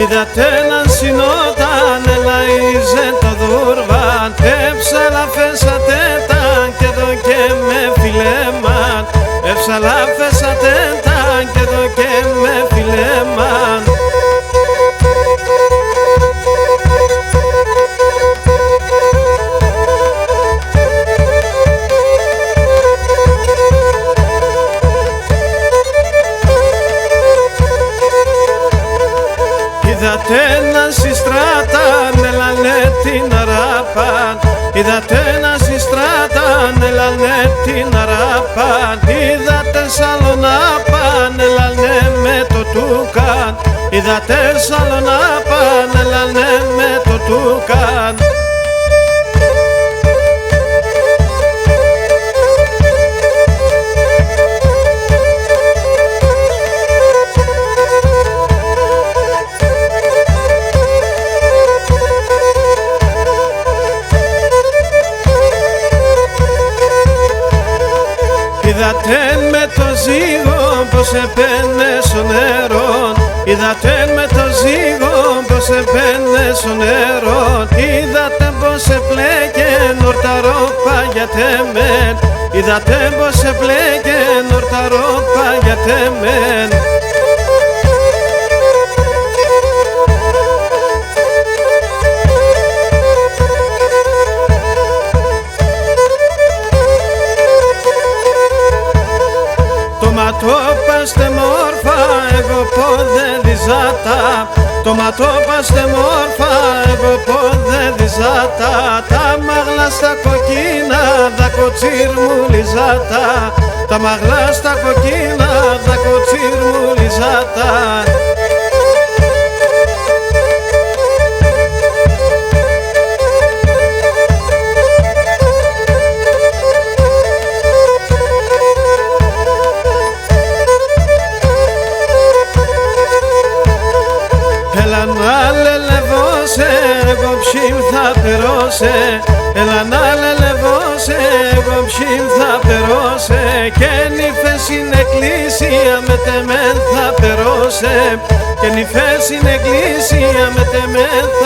Είδατε έναν συνόταν, ελαΐζε το δούρβαν, έψαλα φέσατε ταν και εδώ και με φιλέμαν, έψαλα φέσατε ταν και εδώ και με φιλέμαν. Είδατε έναν συστράταν, έλανε την αράπαν, είδατε έναν συστράταν, έλανε την αράπαν, είδατε σαλονάπαν, έλανε με το τούκαν, είδατε σαλονάπαν, έλανε με το τούκαν. Είδατε με το ζύγο πως επένε στο νερό, είδατε με το ζύγο πως επένε στο νερό, είδατε πως επλέκε νορταρόπα για τεμέν, είδατε πως επλέκε νορταρόπα για τεμέν. Το ματόπαστε μόρφα, εγώ πόδε διζάτα, το ματόπαστε μόρφα, εγώ πόδε διζάτα, τα μαγλά στα κοκκίνα, δα κοτσίρ μου λιζάτα, τα μαγλά στα κοκκίνα, δα κοτσίρ μου λιζάτα. Έλα να λελεβώσε, εγώ ψήμ θα περώσε, έλα να λελεβώσε, εγώ ψήμ θα περώσε, και νυφέ στην εκκλησία με τεμέν θα περώσε, και νυφέ στην εκκλησία με τεμέν θα